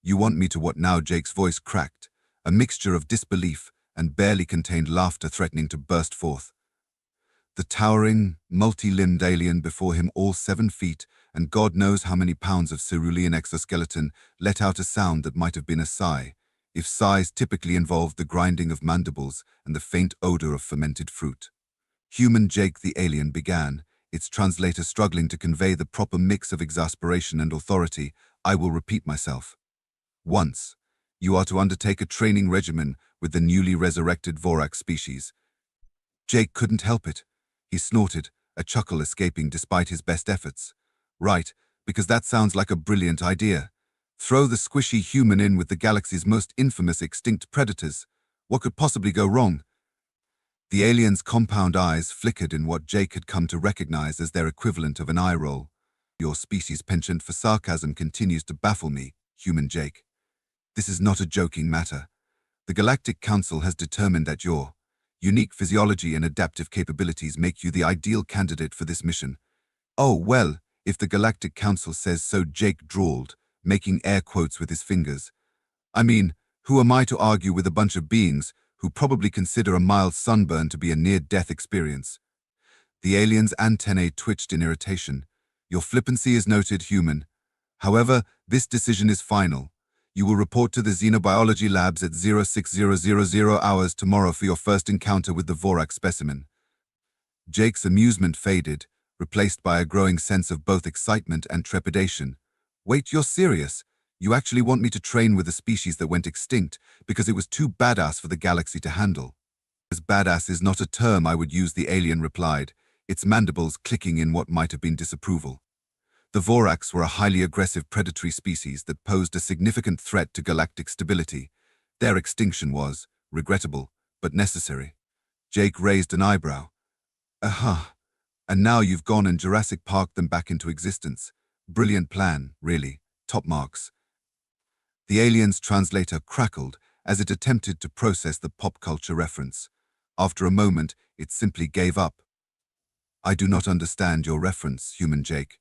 You want me to what now? Jake's voice cracked, a mixture of disbelief and barely contained laughter threatening to burst forth. The towering, multi-limbed alien before him, all 7 feet, and God knows how many pounds of cerulean exoskeleton, let out a sound that might have been a sigh, if sighs typically involved the grinding of mandibles and the faint odor of fermented fruit. Human Jake the alien began, its translator struggling to convey the proper mix of exasperation and authority. I will repeat myself. Once, you are to undertake a training regimen with the newly resurrected Vorax species. Jake couldn't help it. He snorted, a chuckle escaping despite his best efforts. Right, because that sounds like a brilliant idea. Throw the squishy human in with the galaxy's most infamous extinct predators. What could possibly go wrong? The alien's compound eyes flickered in what Jake had come to recognize as their equivalent of an eye roll. Your species' penchant for sarcasm continues to baffle me, human Jake. This is not a joking matter. The Galactic Council has determined that your unique physiology and adaptive capabilities make you the ideal candidate for this mission. Oh, well, if the Galactic Council says so, Jake drawled, making air quotes with his fingers. I mean, who am I to argue with a bunch of beings who probably consider a mild sunburn to be a near-death experience? The alien's antennae twitched in irritation. Your flippancy is noted, human. However, this decision is final. You will report to the Xenobiology Labs at 06000 hours tomorrow for your first encounter with the Vorax specimen. Jake's amusement faded, replaced by a growing sense of both excitement and trepidation. Wait, you're serious? You actually want me to train with a species that went extinct because it was too badass for the galaxy to handle? As badass is not a term I would use, the alien replied, its mandibles clicking in what might have been disapproval. The Vorax were a highly aggressive predatory species that posed a significant threat to galactic stability. Their extinction was regrettable, but necessary. Jake raised an eyebrow. Aha, and now you've gone and Jurassic Parked them back into existence. Brilliant plan, really. Top marks. The alien's translator crackled as it attempted to process the pop culture reference. After a moment, it simply gave up. I do not understand your reference, human Jake.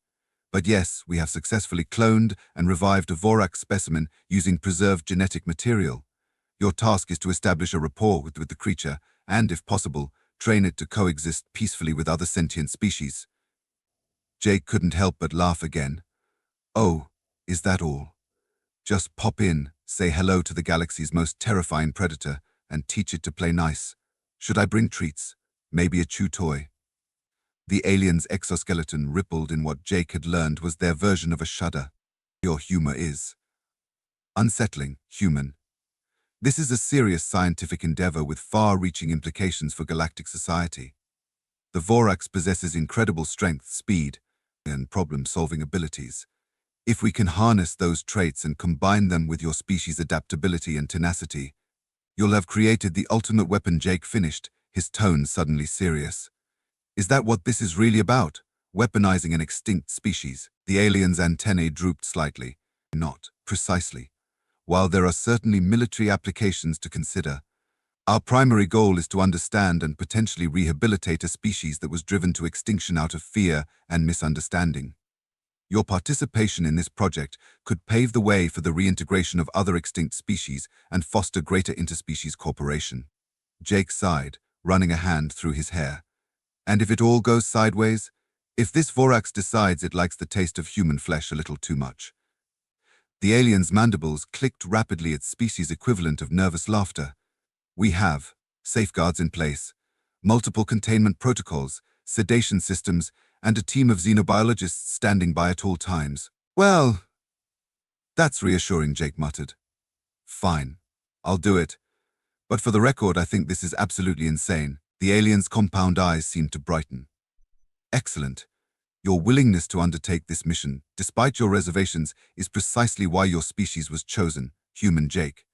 But yes, we have successfully cloned and revived a Vorax specimen using preserved genetic material. Your task is to establish a rapport with the creature and, if possible, train it to coexist peacefully with other sentient species. Jake couldn't help but laugh again. Oh, is that all? Just pop in, say hello to the galaxy's most terrifying predator, and teach it to play nice. Should I bring treats? Maybe a chew toy? The alien's exoskeleton rippled in what Jake had learned was their version of a shudder. Your humor is unsettling, human. This is a serious scientific endeavor with far-reaching implications for galactic society. The Vorax possesses incredible strength, speed, and problem-solving abilities. If we can harness those traits and combine them with your species' adaptability and tenacity, you'll have created the ultimate weapon. Jake finished, his tone suddenly serious. Is that what this is really about? Weaponizing an extinct species? The alien's antennae drooped slightly. Not precisely. While there are certainly military applications to consider, our primary goal is to understand and potentially rehabilitate a species that was driven to extinction out of fear and misunderstanding. Your participation in this project could pave the way for the reintegration of other extinct species and foster greater interspecies cooperation. Jake sighed, running a hand through his hair. And if it all goes sideways? If this Vorax decides it likes the taste of human flesh a little too much? The alien's mandibles clicked rapidly, its species equivalent of nervous laughter. We have safeguards in place, multiple containment protocols, sedation systems, and a team of xenobiologists standing by at all times. Well, that's reassuring, Jake muttered. Fine, I'll do it. But for the record, I think this is absolutely insane. The alien's compound eyes seemed to brighten. Excellent. Your willingness to undertake this mission, despite your reservations, is precisely why your species was chosen, human Jake.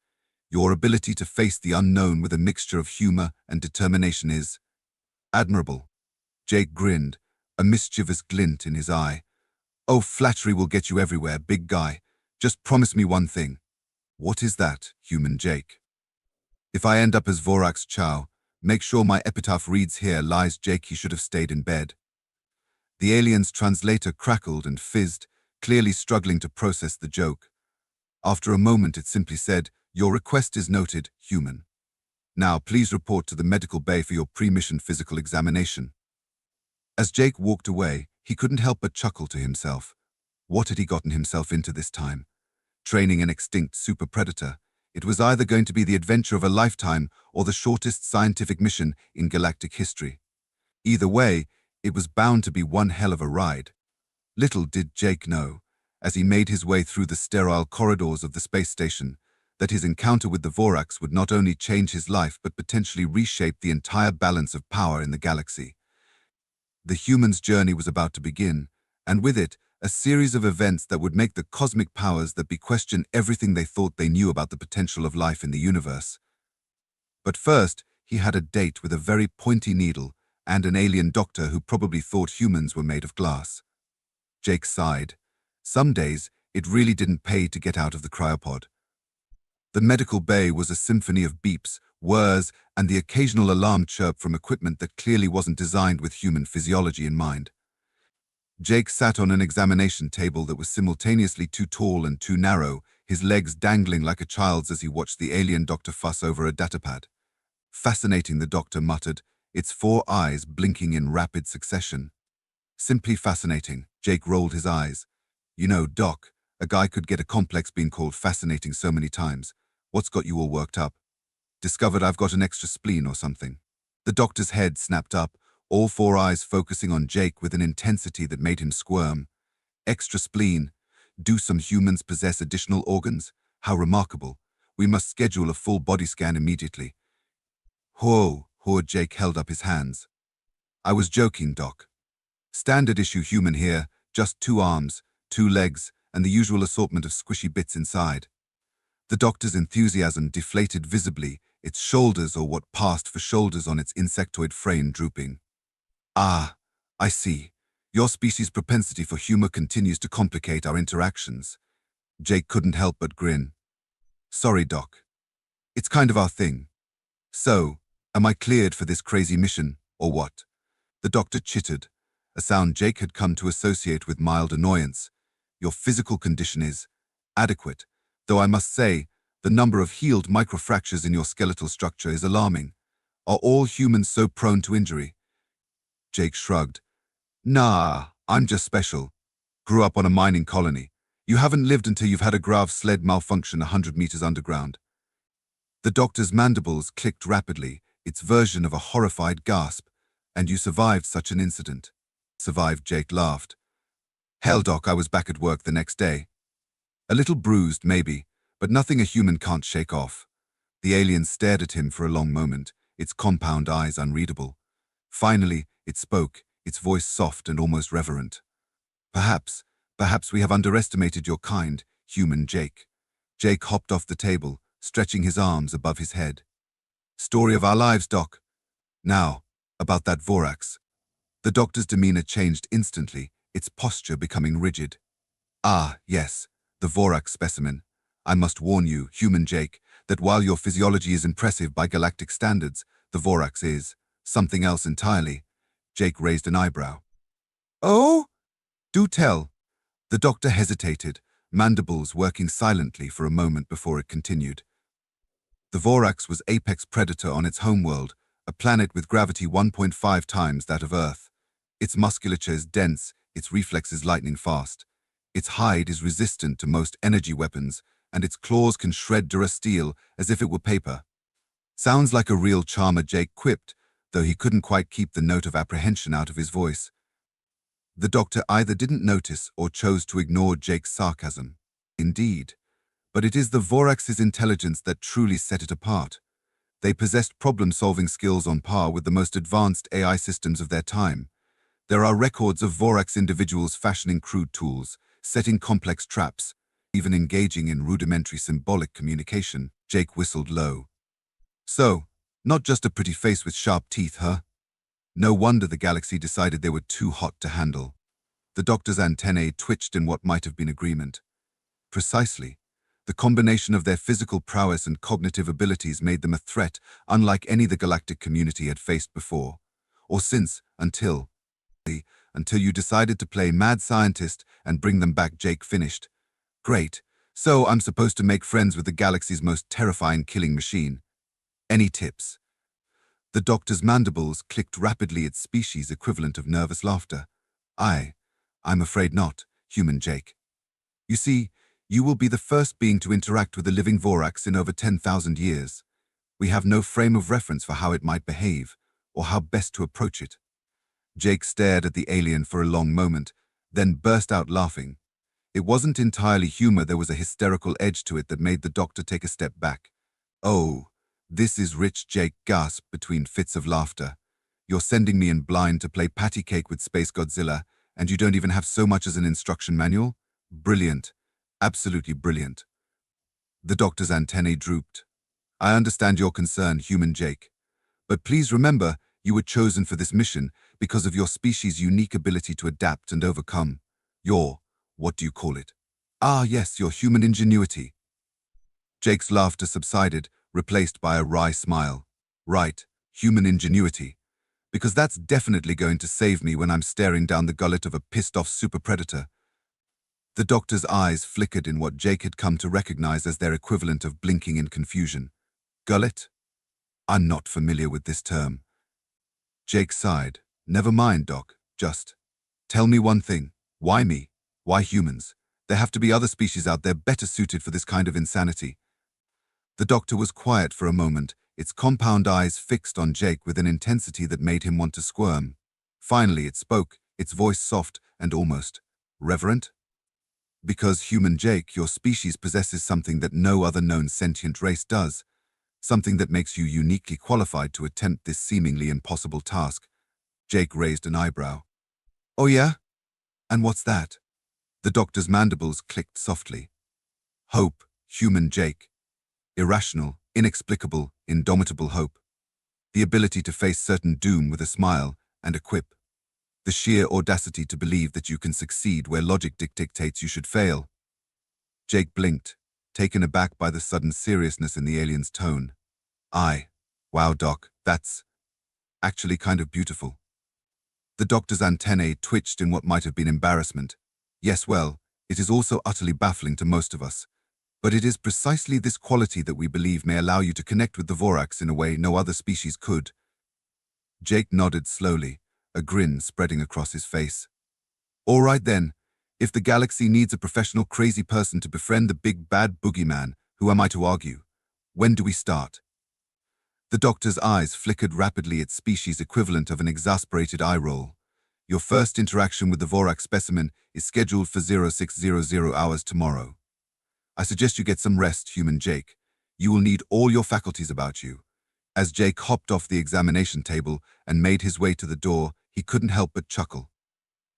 Your ability to face the unknown with a mixture of humor and determination is admirable. Jake grinned, a mischievous glint in his eye. Oh, flattery will get you everywhere, big guy. Just promise me one thing. What is that, human Jake? If I end up as Vorax Chow, make sure my epitaph reads, "Here lies Jake, he should have stayed in bed." The alien's translator crackled and fizzed, clearly struggling to process the joke. After a moment, it simply said, "Your request is noted, human. Now, please report to the medical bay for your pre-mission physical examination." As Jake walked away, he couldn't help but chuckle to himself. What had he gotten himself into this time? Training an extinct super predator. It was either going to be the adventure of a lifetime or the shortest scientific mission in galactic history. Either way, it was bound to be one hell of a ride. Little did Jake know, as he made his way through the sterile corridors of the space station, that his encounter with the Vorax would not only change his life but potentially reshape the entire balance of power in the galaxy. The human's journey was about to begin, and with it, a series of events that would make the cosmic powers that be question everything they thought they knew about the potential of life in the universe. But first, he had a date with a very pointy needle and an alien doctor who probably thought humans were made of glass. Jake sighed. Some days, it really didn't pay to get out of the cryopod. The medical bay was a symphony of beeps, whirs, and the occasional alarm chirp from equipment that clearly wasn't designed with human physiology in mind. Jake sat on an examination table that was simultaneously too tall and too narrow, his legs dangling like a child's as he watched the alien doctor fuss over a datapad. "Fascinating," the doctor muttered, its 4 eyes blinking in rapid succession. "Simply fascinating." Jake rolled his eyes. "You know, Doc, a guy could get a complex being called fascinating so many times. What's got you all worked up? Discovered I've got an extra spleen or something?" The doctor's head snapped up, all 4 eyes focusing on Jake with an intensity that made him squirm. "Extra spleen? Do some humans possess additional organs? How remarkable. We must schedule a full body scan immediately." "Whoa," Jake held up his hands. "I was joking, Doc. Standard issue human here, just 2 arms, 2 legs, and the usual assortment of squishy bits inside." The doctor's enthusiasm deflated visibly, its shoulders, or what passed for shoulders on its insectoid frame, drooping. "Ah, I see. Your species' propensity for humor continues to complicate our interactions." Jake couldn't help but grin. "Sorry, Doc. It's kind of our thing. So, am I cleared for this crazy mission, or what?" The doctor chittered, a sound Jake had come to associate with mild annoyance. "Your physical condition is adequate, though I must say, the number of healed microfractures in your skeletal structure is alarming. Are all humans so prone to injury?" Jake shrugged. "Nah, I'm just special. Grew up on a mining colony. You haven't lived until you've had a grav sled malfunction 100 meters underground." The doctor's mandibles clicked rapidly, its version of a horrified gasp. "And you survived such an incident?" "Survived," Jake laughed. "Hell, Doc, I was back at work the next day. A little bruised, maybe, but nothing a human can't shake off." The alien stared at him for a long moment, its compound eyes unreadable. Finally, it spoke, its voice soft and almost reverent. Perhaps we have underestimated your kind, human Jake." Jake hopped off the table, stretching his arms above his head. "Story of our lives, Doc. Now, about that Vorax." The doctor's demeanor changed instantly, its posture becoming rigid. "Ah, yes, the Vorax specimen. I must warn you, human Jake, that while your physiology is impressive by galactic standards, the Vorax is something else entirely." Jake raised an eyebrow. "Oh? Do tell." The doctor hesitated, mandibles working silently for a moment before it continued. The Vorax was apex predator on its homeworld, a planet with gravity 1.5 times that of Earth. Its musculature is dense, its reflexes lightning fast. Its hide is resistant to most energy weapons, and its claws can shred durasteel as if it were paper. "Sounds like a real charmer," Jake quipped, though he couldn't quite keep the note of apprehension out of his voice. The doctor either didn't notice or chose to ignore Jake's sarcasm. "Indeed. But it is the Vorax's intelligence that truly set it apart. They possessed problem-solving skills on par with the most advanced AI systems of their time. There are records of Vorax individuals fashioning crude tools, setting complex traps, even engaging in rudimentary symbolic communication." Jake whistled low. "So, not just a pretty face with sharp teeth, huh? No wonder the galaxy decided they were too hot to handle." The doctor's antennae twitched in what might have been agreement. Precisely. The combination of their physical prowess and cognitive abilities made them a threat unlike any the galactic community had faced before. Or since, until you decided to play mad scientist and bring them back, Jake finished. "Great. So I'm supposed to make friends with the galaxy's most terrifying killing machine. Any tips? The doctor's mandibles clicked rapidly, its species equivalent of nervous laughter. I'm afraid not, human Jake. You see, you will be the first being to interact with a living Vorax in over 10,000 years. We have no frame of reference for how it might behave, or how best to approach it. Jake stared at the alien for a long moment, then burst out laughing. It wasn't entirely humor, there was a hysterical edge to it that made the doctor take a step back. Oh, this is rich, Jake gasped between fits of laughter. You're sending me in blind to play patty cake with Space Godzilla, and you don't even have so much as an instruction manual? Brilliant. Absolutely brilliant. The doctor's antennae drooped. I understand your concern, human Jake. But please remember, you were chosen for this mission because of your species' unique ability to adapt and overcome. What do you call it? Ah, yes, your human ingenuity. Jake's laughter subsided, replaced by a wry smile. Right, human ingenuity. Because that's definitely going to save me when I'm staring down the gullet of a pissed-off super predator. The doctor's eyes flickered in what Jake had come to recognize as their equivalent of blinking in confusion. Gullet? I'm not familiar with this term. Jake sighed. Never mind, Doc. Just tell me one thing. Why me? Why humans? There have to be other species out there better suited for this kind of insanity. The doctor was quiet for a moment, its compound eyes fixed on Jake with an intensity that made him want to squirm. Finally it spoke, its voice soft and almost reverent. Because, human Jake, your species possesses something that no other known sentient race does. Something that makes you uniquely qualified to attempt this seemingly impossible task. Jake raised an eyebrow. Oh yeah? And what's that? The doctor's mandibles clicked softly. Hope, human Jake. Irrational, inexplicable, indomitable hope. The ability to face certain doom with a smile and a quip. The sheer audacity to believe that you can succeed where logic dictates you should fail. Jake blinked, taken aback by the sudden seriousness in the alien's tone. Wow, Doc, that's actually kind of beautiful. The doctor's antennae twitched in what might have been embarrassment. Yes, well, it is also utterly baffling to most of us. But it is precisely this quality that we believe may allow you to connect with the Vorax in a way no other species could. Jake nodded slowly, a grin spreading across his face. All right then, if the galaxy needs a professional crazy person to befriend the big bad boogeyman, who am I to argue? When do we start? The doctor's eyes flickered rapidly, its species equivalent of an exasperated eye roll. Your first interaction with the Vorax specimen is scheduled for 0600 hours tomorrow. I suggest you get some rest, human Jake. You will need all your faculties about you. As Jake hopped off the examination table and made his way to the door, he couldn't help but chuckle.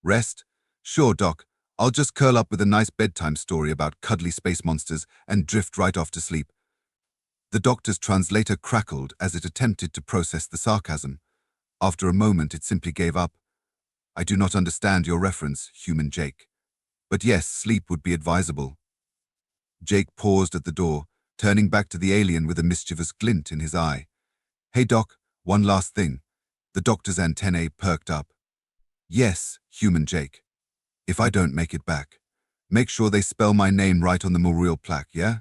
Rest? Sure, Doc. I'll just curl up with a nice bedtime story about cuddly space monsters and drift right off to sleep. The doctor's translator crackled as it attempted to process the sarcasm. After a moment, it simply gave up. I do not understand your reference, human Jake. But yes, sleep would be advisable. Jake paused at the door, turning back to the alien with a mischievous glint in his eye. Hey, Doc, one last thing. The doctor's antennae perked up. Yes, human Jake. If I don't make it back, make sure they spell my name right on the memorial plaque, yeah?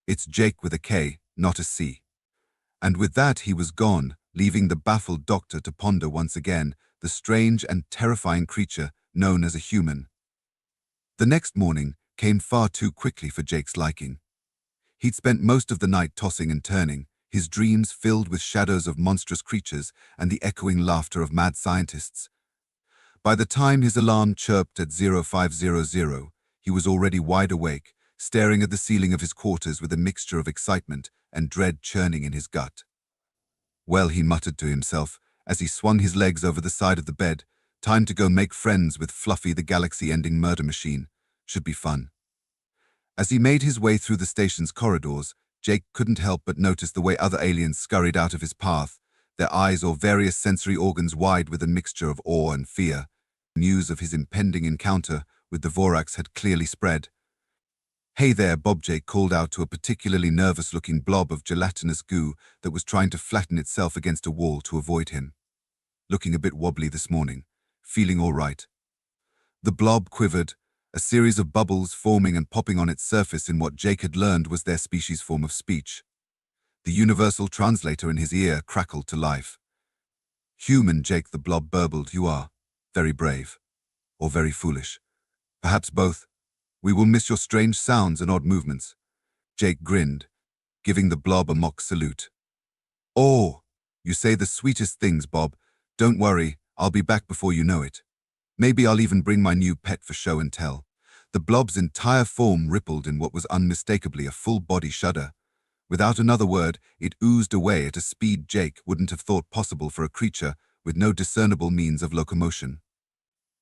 It's Jake with a K, not a C. And with that he was gone, leaving the baffled doctor to ponder once again the strange and terrifying creature known as a human. The next morning came far too quickly for Jake's liking. He'd spent most of the night tossing and turning, his dreams filled with shadows of monstrous creatures and the echoing laughter of mad scientists. By the time his alarm chirped at 0500, he was already wide awake, staring at the ceiling of his quarters with a mixture of excitement and dread churning in his gut. Well, he muttered to himself as he swung his legs over the side of the bed, time to go make friends with Fluffy the galaxy-ending murder machine. Should be fun. As he made his way through the station's corridors, Jake couldn't help but notice the way other aliens scurried out of his path, their eyes or various sensory organs wide with a mixture of awe and fear. News of his impending encounter with the Vorax had clearly spread. Hey there, Bob, Jake called out to a particularly nervous-looking blob of gelatinous goo that was trying to flatten itself against a wall to avoid him. Looking a bit wobbly this morning. Feeling all right. The blob quivered, a series of bubbles forming and popping on its surface in what Jake had learned was their species' form of speech. The universal translator in his ear crackled to life. "Human," Jake the blob burbled, "you are very brave, or very foolish. Perhaps both. We will miss your strange sounds and odd movements." Jake grinned, giving the blob a mock salute. "Oh, you say the sweetest things, Bob. Don't worry, I'll be back before you know it. Maybe I'll even bring my new pet for show and tell." The blob's entire form rippled in what was unmistakably a full-body shudder. Without another word, it oozed away at a speed Jake wouldn't have thought possible for a creature with no discernible means of locomotion.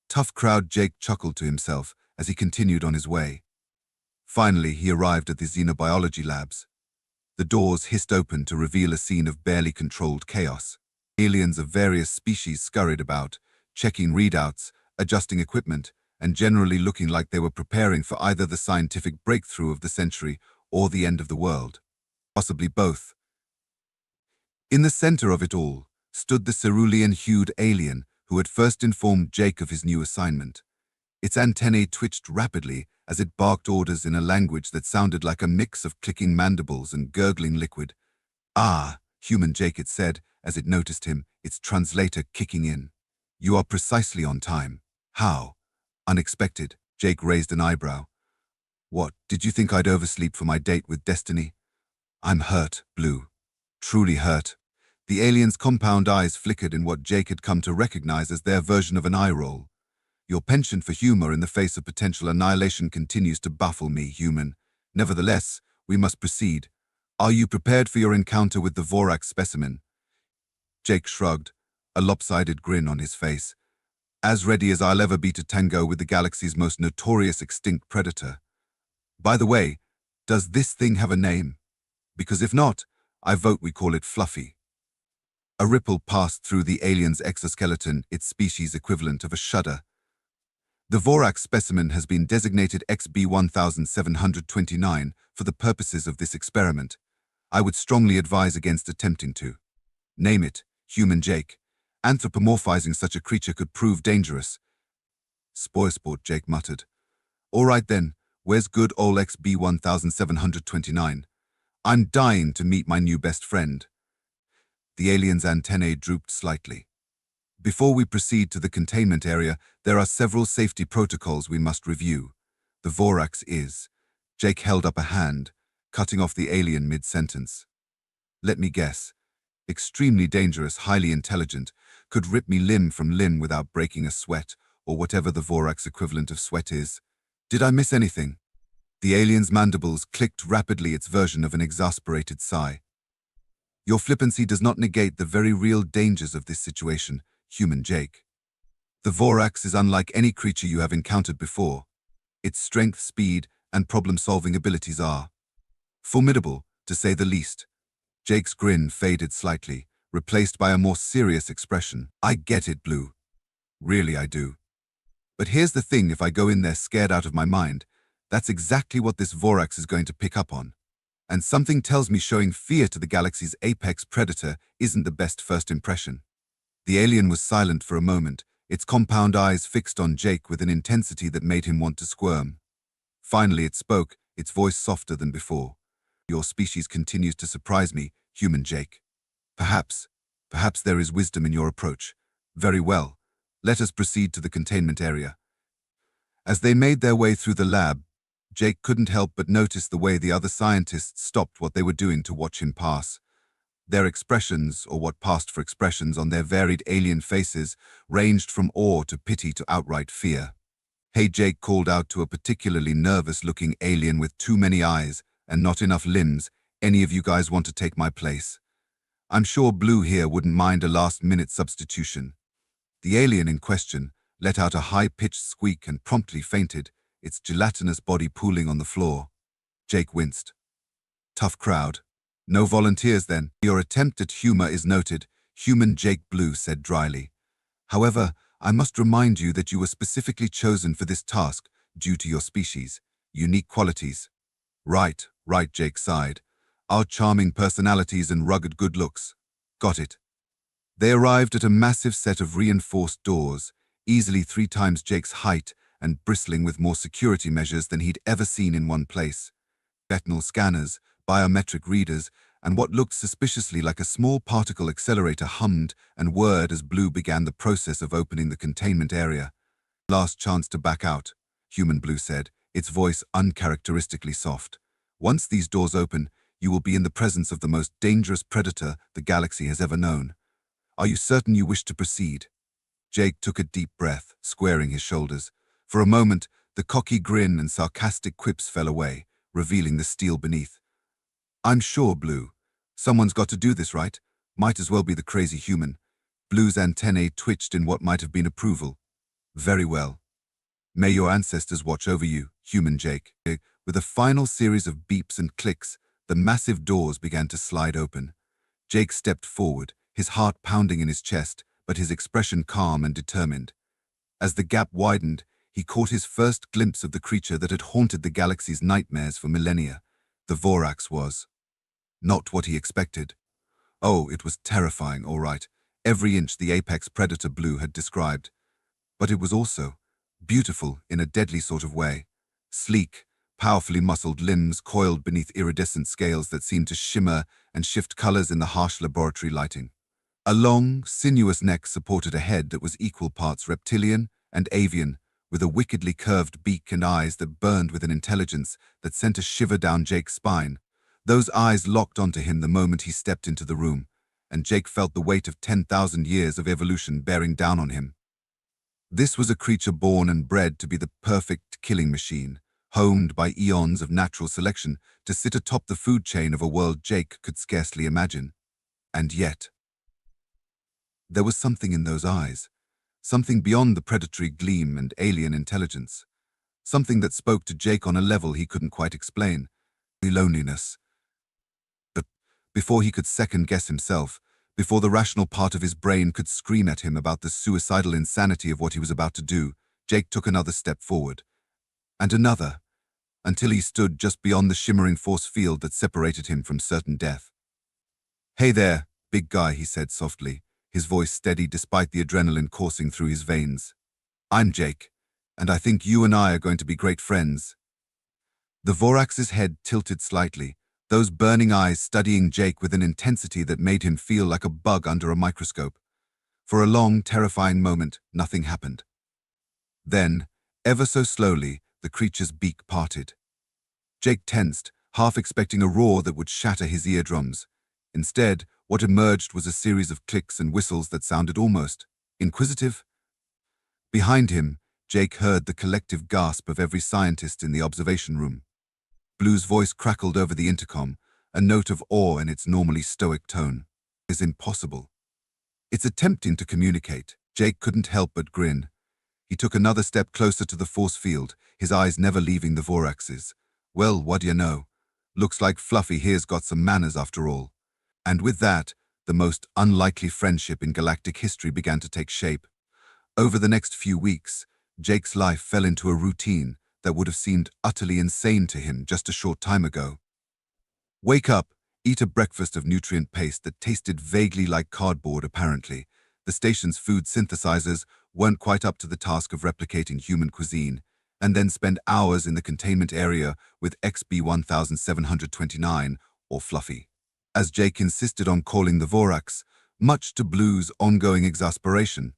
"Tough crowd," Jake chuckled to himself as he continued on his way. Finally, he arrived at the xenobiology labs. The doors hissed open to reveal a scene of barely controlled chaos. Aliens of various species scurried about, checking readouts, adjusting equipment, and generally looking like they were preparing for either the scientific breakthrough of the century or the end of the world. Possibly both. In the center of it all stood the cerulean-hued alien who had first informed Jake of his new assignment. Its antennae twitched rapidly as it barked orders in a language that sounded like a mix of clicking mandibles and gurgling liquid. "Ah, human," Jake it said as it noticed him, its translator kicking in. "You are precisely on time." "How? Unexpected." Jake raised an eyebrow. "What, did you think I'd oversleep for my date with Destiny?" "I'm hurt, Blue. Truly hurt." The alien's compound eyes flickered in what Jake had come to recognize as their version of an eye roll. "Your penchant for humor in the face of potential annihilation continues to baffle me, human. Nevertheless, we must proceed. Are you prepared for your encounter with the Vorax specimen?" Jake shrugged, a lopsided grin on his face. "As ready as I'll ever be to tango with the galaxy's most notorious extinct predator. By the way, does this thing have a name? Because if not, I vote we call it Fluffy." A ripple passed through the alien's exoskeleton, its species equivalent of a shudder. "The Vorax specimen has been designated XB-1729 for the purposes of this experiment. I would strongly advise against attempting to name it, human Jake. Anthropomorphizing such a creature could prove dangerous." "Spoil sport," Jake muttered. "All right then, where's good ol' XB-1729? I'm dying to meet my new best friend." The alien's antennae drooped slightly. "Before we proceed to the containment area, there are several safety protocols we must review. The Vorax is..." Jake held up a hand, cutting off the alien mid-sentence. "Let me guess. Extremely dangerous, highly intelligent, could rip me limb from limb without breaking a sweat, or whatever the Vorax equivalent of sweat is. Did I miss anything?" The alien's mandibles clicked rapidly, its version of an exasperated sigh. "Your flippancy does not negate the very real dangers of this situation, human Jake. The Vorax is unlike any creature you have encountered before. Its strength, speed, and problem-solving abilities are formidable, to say the least." Jake's grin faded slightly, replaced by a more serious expression. "I get it, Blue. Really, I do. But here's the thing, if I go in there scared out of my mind, that's exactly what this Vorax is going to pick up on. And something tells me showing fear to the galaxy's apex predator isn't the best first impression." The alien was silent for a moment, its compound eyes fixed on Jake with an intensity that made him want to squirm. Finally it spoke, its voice softer than before. "Your species continues to surprise me, human Jake. Perhaps there is wisdom in your approach. Very well, let us proceed to the containment area." As they made their way through the lab, Jake couldn't help but notice the way the other scientists stopped what they were doing to watch him pass. Their expressions, or what passed for expressions on their varied alien faces, ranged from awe to pity to outright fear. "Hey," Jake called out to a particularly nervous-looking alien with too many eyes and not enough limbs. "Any of you guys want to take my place? I'm sure Blue here wouldn't mind a last-minute substitution." The alien in question let out a high-pitched squeak and promptly fainted, its gelatinous body pooling on the floor. Jake winced. "Tough crowd. No volunteers then?" "Your attempt at humor is noted," human Jake Blue said dryly. "However, I must remind you that you were specifically chosen for this task due to your species' unique qualities." Right, Jake sighed. "Our charming personalities and rugged good looks. Got it." They arrived at a massive set of reinforced doors, easily 3 times Jake's height and bristling with more security measures than he'd ever seen in one place. Retinal scanners, biometric readers, and what looked suspiciously like a small particle accelerator hummed and whirred as Blue began the process of opening the containment area. "Last chance to back out," Human Blue said, its voice uncharacteristically soft. "Once these doors open, you will be in the presence of the most dangerous predator the galaxy has ever known. Are you certain you wish to proceed?" Jake took a deep breath, squaring his shoulders. For a moment, the cocky grin and sarcastic quips fell away, revealing the steel beneath. "I'm sure, Blue. Someone's got to do this, right? Might as well be the crazy human." Blue's antennae twitched in what might have been approval. "Very well. May your ancestors watch over you, Human Jake." With a final series of beeps and clicks, the massive doors began to slide open. Jake stepped forward, his heart pounding in his chest, but his expression calm and determined. As the gap widened, he caught his first glimpse of the creature that had haunted the galaxy's nightmares for millennia. The Vorax was not what he expected. Oh, it was terrifying, all right, every inch the apex predator Blue had described. But it was also beautiful in a deadly sort of way. Sleek, powerfully muscled limbs coiled beneath iridescent scales that seemed to shimmer and shift colors in the harsh laboratory lighting. A long, sinuous neck supported a head that was equal parts reptilian and avian, with a wickedly curved beak and eyes that burned with an intelligence that sent a shiver down Jake's spine. Those eyes locked onto him the moment he stepped into the room, and Jake felt the weight of 10,000 years of evolution bearing down on him. This was a creature born and bred to be the perfect killing machine, honed by eons of natural selection to sit atop the food chain of a world Jake could scarcely imagine. And yet, there was something in those eyes, something beyond the predatory gleam and alien intelligence, something that spoke to Jake on a level he couldn't quite explain. The loneliness. But before he could second-guess himself, before the rational part of his brain could scream at him about the suicidal insanity of what he was about to do, Jake took another step forward, and another, until he stood just beyond the shimmering force field that separated him from certain death. "Hey there, big guy," he said softly, his voice steady despite the adrenaline coursing through his veins. "I'm Jake, and I think you and I are going to be great friends." The Vorax's head tilted slightly, those burning eyes studying Jake with an intensity that made him feel like a bug under a microscope. For a long, terrifying moment, nothing happened. Then, ever so slowly, the creature's beak parted. Jake tensed, half expecting a roar that would shatter his eardrums. Instead, what emerged was a series of clicks and whistles that sounded almost inquisitive. Behind him, Jake heard the collective gasp of every scientist in the observation room. Blue's voice crackled over the intercom, a note of awe in its normally stoic tone. "It's impossible. It's attempting to communicate." Jake couldn't help but grin. He took another step closer to the force field, his eyes never leaving the Vorax's. "Well, what do you know? Looks like Fluffy here's got some manners after all." And with that, the most unlikely friendship in galactic history began to take shape. Over the next few weeks, Jake's life fell into a routine that would have seemed utterly insane to him just a short time ago. Wake up, eat a breakfast of nutrient paste that tasted vaguely like cardboard apparently. The station's food synthesizers weren't quite up to the task of replicating human cuisine, and then spend hours in the containment area with XB-1729, or Fluffy, as Jake insisted on calling the Vorax, much to Blue's ongoing exasperation.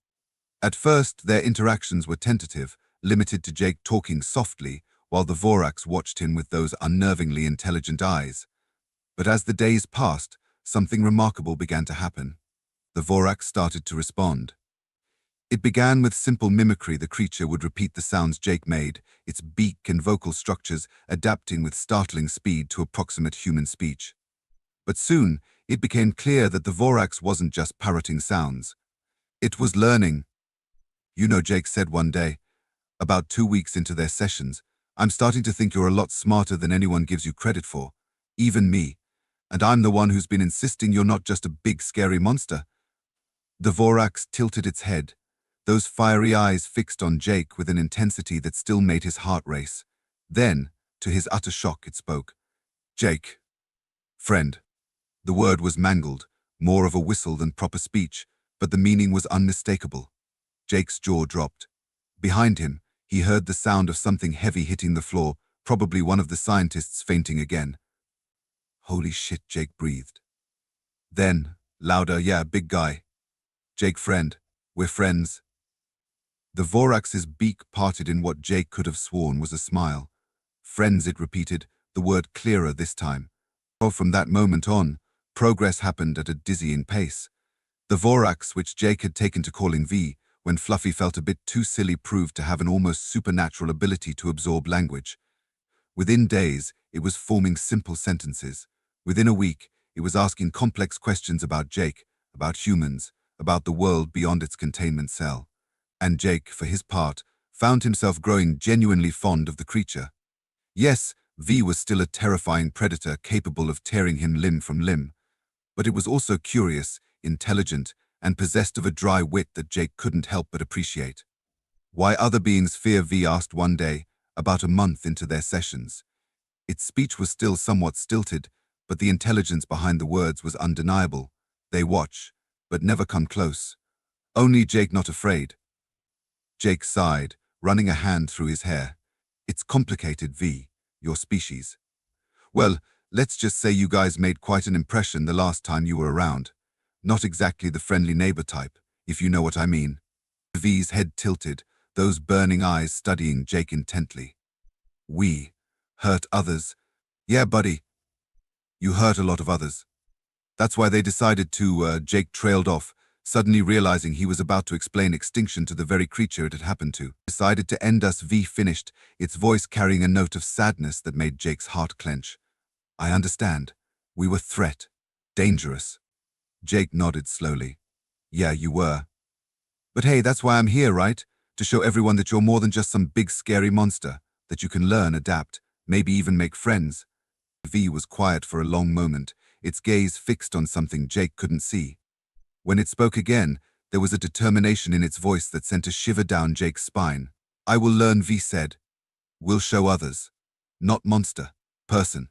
At first, their interactions were tentative, limited to Jake talking softly while the Vorax watched him with those unnervingly intelligent eyes. But as the days passed, something remarkable began to happen. The Vorax started to respond. It began with simple mimicry. The creature would repeat the sounds Jake made, its beak and vocal structures adapting with startling speed to approximate human speech. But soon, it became clear that the Vorax wasn't just parroting sounds. It was learning. "You know," Jake said one day, about 2 weeks into their sessions, "I'm starting to think you're a lot smarter than anyone gives you credit for, even me. And I'm the one who's been insisting you're not just a big, scary monster." The Vorax tilted its head, those fiery eyes fixed on Jake with an intensity that still made his heart race. Then, to his utter shock, it spoke. "Jake. Friend." The word was mangled, more of a whistle than proper speech, but the meaning was unmistakable. Jake's jaw dropped. Behind him, He heard the sound of something heavy hitting the floor, probably one of the scientists fainting again. Holy shit, Jake breathed. Then, louder, yeah, big guy. Jake, friend. We're friends. The Vorax's beak parted in what Jake could have sworn was a smile. Friends, it repeated, the word clearer this time. Oh, from that moment on, progress happened at a dizzying pace. The Vorax, which Jake had taken to calling V, when Fluffy felt a bit too silly, proved to have an almost supernatural ability to absorb language. Within days, it was forming simple sentences. Within a week, it was asking complex questions about Jake, about humans, about the world beyond its containment cell. And Jake, for his part, found himself growing genuinely fond of the creature. Yes, V was still a terrifying predator capable of tearing him limb from limb, but it was also curious, intelligent, and possessed of a dry wit that Jake couldn't help but appreciate. Why other beings fear V asked one day, about a month into their sessions. Its speech was still somewhat stilted, but the intelligence behind the words was undeniable. They watch, but never come close. Only Jake not afraid. Jake sighed, running a hand through his hair. It's complicated, V, your species. Well, let's just say you guys made quite an impression the last time you were around. Not exactly the friendly neighbor type, if you know what I mean. V's head tilted, those burning eyes studying Jake intently. We hurt others. Yeah, buddy. You hurt a lot of others. That's why they decided to, Jake trailed off, suddenly realizing he was about to explain extinction to the very creature it had happened to. Decided to end us, V finished, its voice carrying a note of sadness that made Jake's heart clench. I understand. We were threat. Dangerous. Jake nodded slowly. Yeah, you were. But hey, that's why I'm here, right? To show everyone that you're more than just some big scary monster, that you can learn, adapt, maybe even make friends. V was quiet for a long moment, its gaze fixed on something Jake couldn't see. When it spoke again, there was a determination in its voice that sent a shiver down Jake's spine. I will learn, V said. We'll show others. Not monster. Person.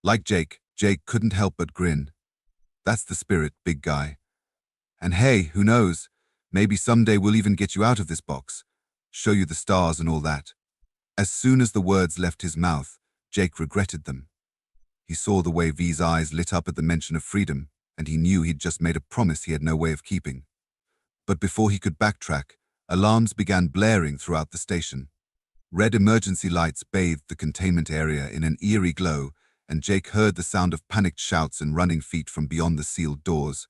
Like Jake, Jake couldn't help but grin. That's the spirit, big guy. And hey, who knows? Maybe someday we'll even get you out of this box. Show you the stars and all that. As soon as the words left his mouth, Jake regretted them. He saw the way V's eyes lit up at the mention of freedom, and he knew he'd just made a promise he had no way of keeping. But before he could backtrack, alarms began blaring throughout the station. Red emergency lights bathed the containment area in an eerie glow, and Jake heard the sound of panicked shouts and running feet from beyond the sealed doors.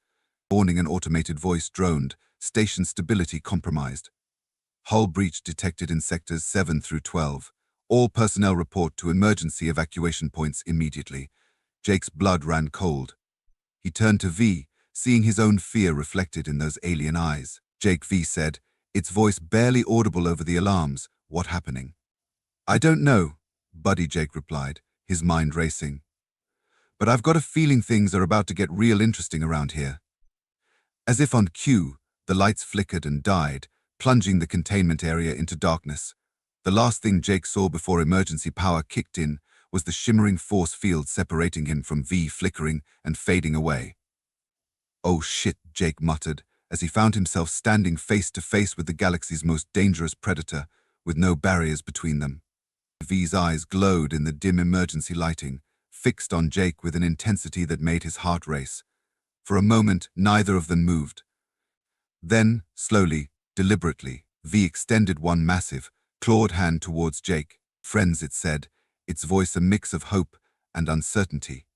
Warning, an automated voice droned, station stability compromised. Hull breach detected in sectors 7 through 12. All personnel report to emergency evacuation points immediately. Jake's blood ran cold. He turned to V, seeing his own fear reflected in those alien eyes. Jake, V said, its voice barely audible over the alarms. What happening? I don't know, buddy, Jake replied, his mind racing. But I've got a feeling things are about to get real interesting around here. As if on cue, the lights flickered and died, plunging the containment area into darkness. The last thing Jake saw before emergency power kicked in was the shimmering force field separating him from V, flickering and fading away. Oh shit, Jake muttered, as he found himself standing face to face with the galaxy's most dangerous predator, with no barriers between them. V's eyes glowed in the dim emergency lighting, fixed on Jake with an intensity that made his heart race. For a moment, neither of them moved. Then, slowly, deliberately, V extended one massive, clawed hand towards Jake. Friends, it said, its voice a mix of hope and uncertainty.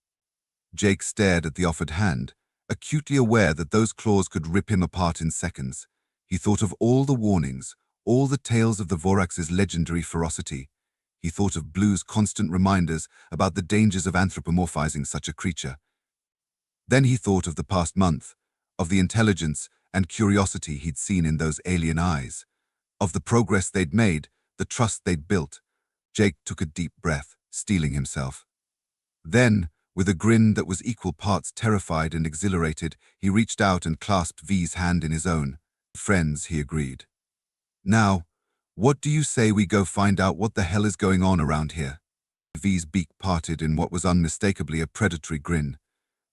Jake stared at the offered hand, acutely aware that those claws could rip him apart in seconds. He thought of all the warnings, all the tales of the Vorax's legendary ferocity. He thought of Blue's constant reminders about the dangers of anthropomorphizing such a creature. Then he thought of the past month, of the intelligence and curiosity he'd seen in those alien eyes, of the progress they'd made, the trust they'd built. Jake took a deep breath, steeling himself. Then, with a grin that was equal parts terrified and exhilarated, he reached out and clasped V's hand in his own. Friends, he agreed. Now, what do you say we go find out what the hell is going on around here? V's beak parted in what was unmistakably a predatory grin.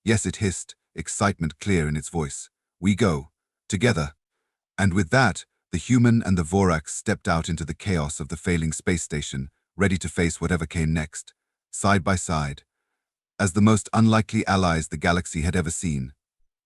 Yes, it hissed, excitement clear in its voice. We go. Together. And with that, The human and the Vorax stepped out into the chaos of the failing space station, ready to face whatever came next, side by side, as the most unlikely allies the galaxy had ever seen.